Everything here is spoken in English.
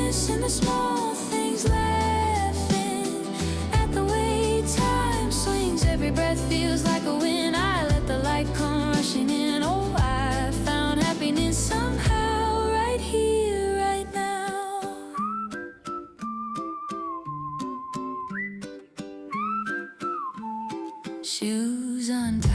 happiness in the small things, laughing at the way time swings. Every breath feels like a win. I let the light come rushing in. Oh, I found happiness somehow, right here, right now. Shoes untied,